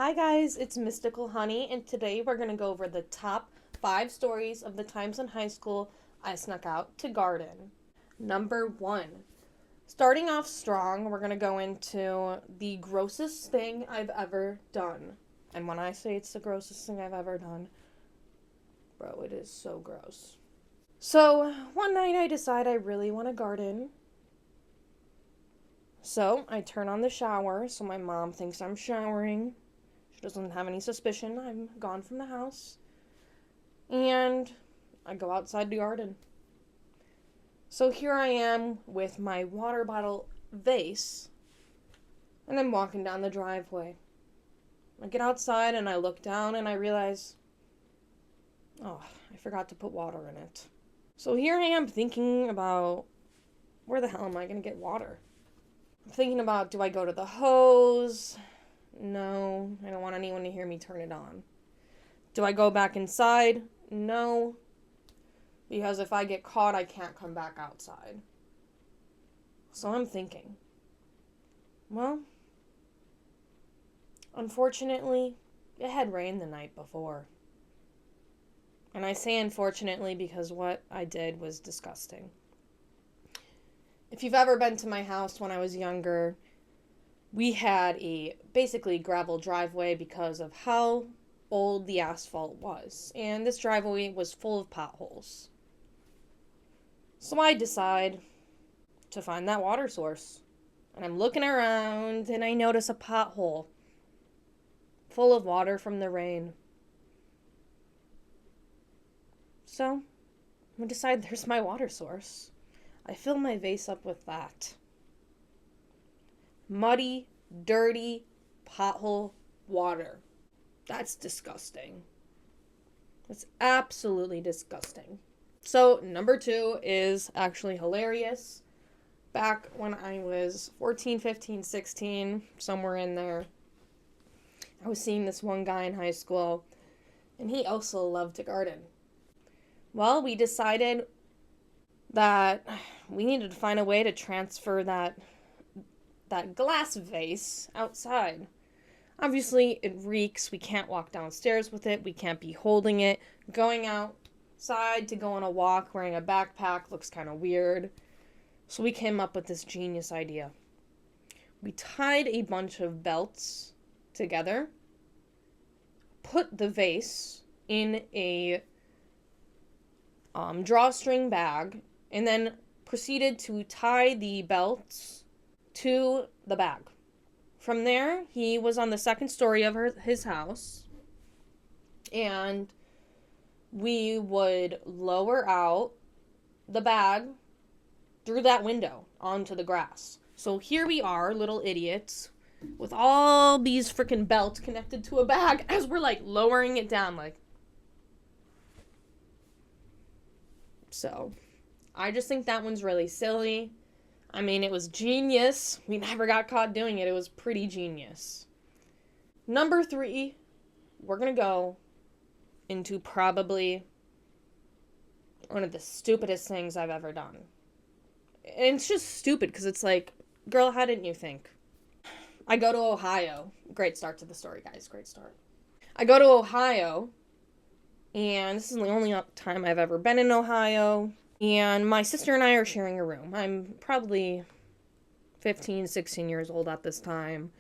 Hi guys, it's Mystical Honey, and today we're going to go over the top 5 stories of the times in high school I snuck out to garden. Number 1. Starting off strong, we're going to go into the grossest thing I've ever done. And when I say it's the grossest thing I've ever done, bro, it is so gross. So, one night I decide I really want to garden. So, I turn on the shower so my mom thinks I'm showering. She doesn't have any suspicion I'm gone from the house. And I go outside the garden. So here I am with my water bottle vase, and I'm walking down the driveway. I get outside and I look down and I realize, oh, I forgot to put water in it. So here I am thinking about, where the hell am I going to get water? I'm thinking about, do I go to the hose? No, I don't want anyone to hear me turn it on. Do I go back inside? No, because if I get caught, I can't come back outside. So I'm thinking, well, unfortunately, it had rained the night before. And I say unfortunately because what I did was disgusting. If you've ever been to my house when I was younger, we had a basically gravel driveway because of how old the asphalt was. And this driveway was full of potholes. So I decide to find that water source. And I'm looking around and I notice a pothole full of water from the rain. So I decide there's my water source. I fill my vase up with that. Muddy, dirty, pothole water. That's disgusting. That's absolutely disgusting. So, number 2 is actually hilarious. Back when I was 14, 15, 16, somewhere in there, I was seeing this one guy in high school, and he also loved to garden. Well, we decided that we needed to find a way to transfer that glass vase outside. Obviously, it reeks. We can't walk downstairs with it. We can't be holding it. Going outside to go on a walk wearing a backpack looks kind of weird. So we came up with this genius idea. We tied a bunch of belts together, put the vase in a drawstring bag, and then proceeded to tie the belts to the bag. From there, he was on the second story of his house, and we would lower out the bag through that window onto the grass. So here we are, little idiots, with all these freaking belts connected to a bag as we're, lowering it down, So, I just think that one's really silly. I mean, it was genius. We never got caught doing it. It was pretty genius. Number 3, we're going to go into probably one of the stupidest things I've ever done. And it's just stupid because it's like, girl, how didn't you think? I go to Ohio. Great start to the story, guys. Great start. I go to Ohio, and this is the only time I've ever been in Ohio. And my sister and I are sharing a room. I'm probably 15, 16 years old at this time.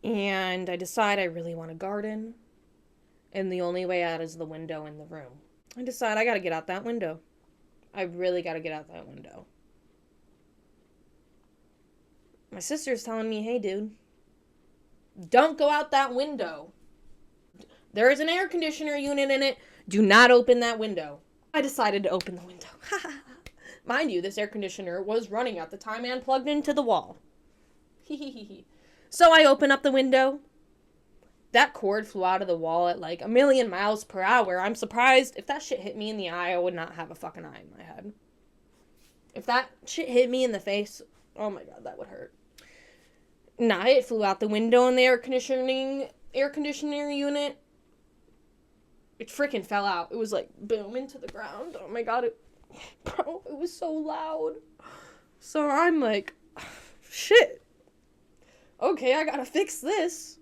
And I decide I really want to garden. And the only way out is the window in the room. I decide I got to get out that window. I really got to get out that window. My sister's telling me, hey, dude, don't go out that window. There is an air conditioner unit in it. Do not open that window. I decided to open the window. Mind you, this air conditioner was running at the time and plugged into the wall. So I open up the window. That cord flew out of the wall at a million miles per hour. I'm surprised. If that shit hit me in the eye, I would not have a fucking eye in my head. If that shit hit me in the face, oh my god, that would hurt. Nah, it flew out the window in the air conditioning unit. It freaking fell out. It was boom into the ground. Oh my god, bro, it was so loud. So I'm like, shit. Okay, I gotta fix this.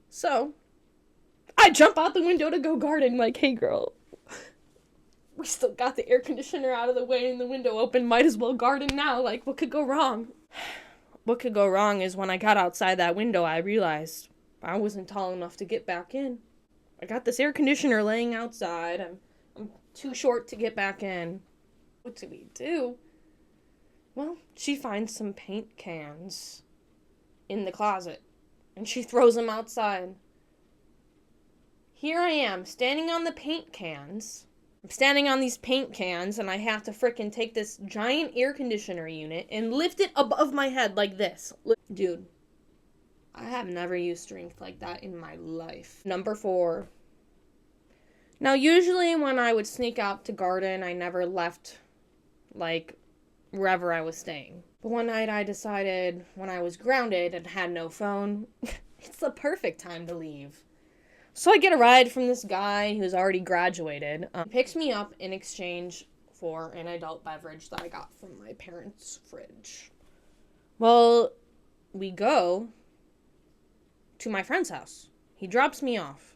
So, I jump out the window to go garden, like, hey girl, we still got the air conditioner out of the way and the window open, might as well garden now, like, what could go wrong? What could go wrong is when I got outside that window, I realized I wasn't tall enough to get back in. I got this air conditioner laying outside, I'm too short to get back in. What do we do? Well, she finds some paint cans in the closet, and she throws them outside. Here I am, standing on the paint cans. I'm standing on these paint cans, and I have to frickin' take this giant air conditioner unit and lift it above my head like this. Dude, I have never used strength like that in my life. Number 4. Now, usually when I would sneak out to garden, I never left, like, wherever I was staying. But one night I decided, when I was grounded and had no phone, it's the perfect time to leave. So I get a ride from this guy who's already graduated. He picks me up in exchange for an adult beverage that I got from my parents' fridge. Well, we go to my friend's house. He drops me off.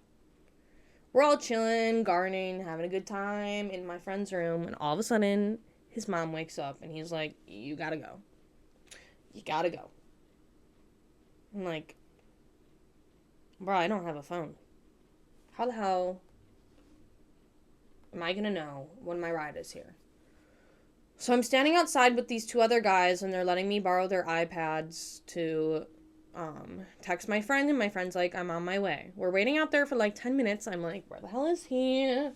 We're all chilling, gardening, having a good time in my friend's room, and all of a sudden, his mom wakes up and he's like, you gotta go. You gotta go. I'm like, bro, I don't have a phone. How the hell am I gonna know when my ride is here? So I'm standing outside with these 2 other guys, and they're letting me borrow their iPads to text my friend, and my friend's like, I'm on my way. We're waiting out there for like 10 minutes. I'm like, where the hell is he?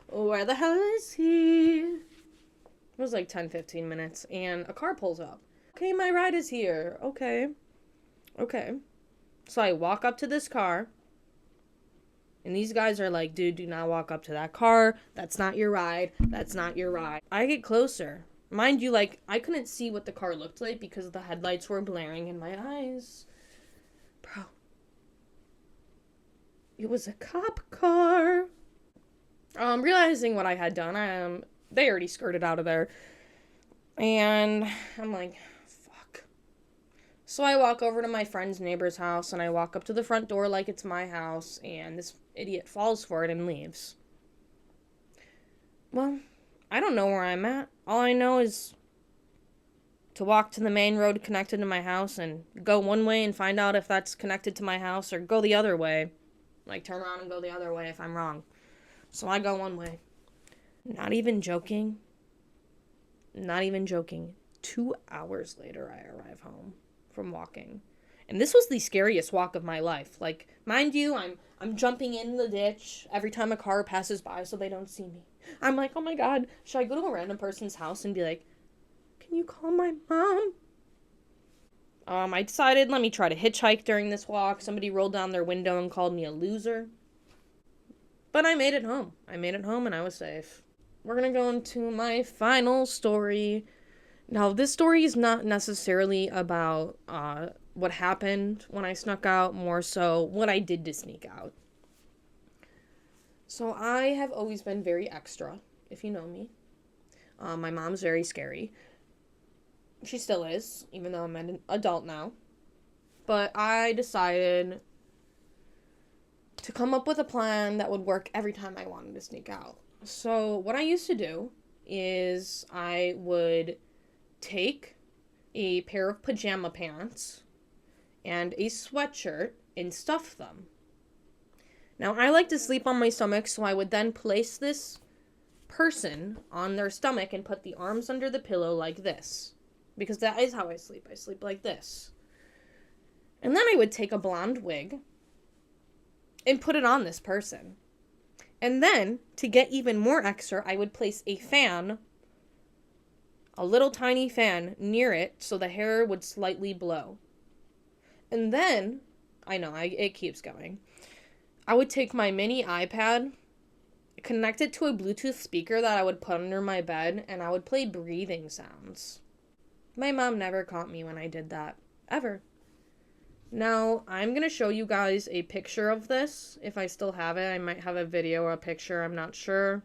Where the hell is he? It was like 10-15 minutes, and a car pulls up. Okay, my ride is here. Okay. So I walk up to this car, and these guys are like, dude, do not walk up to that car. That's not your ride. That's not your ride. I get closer. Mind you, like, I couldn't see what the car looked like because the headlights were blaring in my eyes. Bro. It was a cop car. Realizing what I had done, they already skirted out of there. And I'm like, fuck. So I walk over to my friend's neighbor's house, and I walk up to the front door like it's my house, and this idiot falls for it and leaves. Well, I don't know where I'm at. All I know is to walk to the main road connected to my house and go one way and find out if that's connected to my house, or go the other way. Like, turn around and go the other way if I'm wrong. So I go one way. Not even joking. 2 hours later, I arrive home from walking. And this was the scariest walk of my life. Like, mind you, I'm jumping in the ditch every time a car passes by so they don't see me. I'm like, oh my god, should I go to a random person's house and be like, can you call my mom? I decided, let me try to hitchhike during this walk. Somebody rolled down their window and called me a loser. But I made it home. And I was safe. We're gonna go into my final story. Now, this story is not necessarily about what happened when I snuck out, more so what I did to sneak out. So I have always been very extra, if you know me. My mom's very scary. She still is, even though I'm an adult now. But I decided to come up with a plan that would work every time I wanted to sneak out. So what I used to do is I would take a pair of pajama pants and a sweatshirt and stuff them. Now, I like to sleep on my stomach, so I would then place this person on their stomach and put the arms under the pillow like this. Because that is how I sleep. I sleep like this. And then I would take a blonde wig and put it on this person. And then, to get even more extra, I would place a fan, a little tiny fan, near it so the hair would slightly blow. And then, it keeps going. I would take my mini iPad, connect it to a Bluetooth speaker that I would put under my bed, and I would play breathing sounds. My mom never caught me when I did that. Ever. Now, I'm going to show you guys a picture of this. If I still have it, I might have a video or a picture. I'm not sure.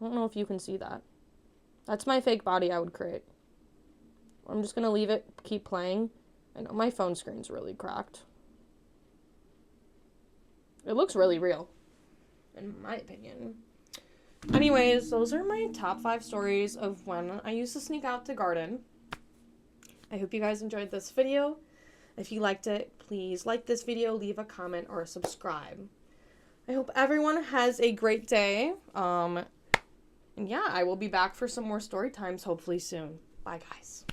I don't know if you can see that. That's my fake body I would create. I'm just going to leave it, keep playing. I know my phone screen's really cracked. It looks really real, in my opinion. Anyways, those are my top 5 stories of when I used to sneak out to garden. I hope you guys enjoyed this video. If you liked it, please like this video, leave a comment, or subscribe. I hope everyone has a great day. And yeah, I will be back for some more story times hopefully soon. Bye, guys.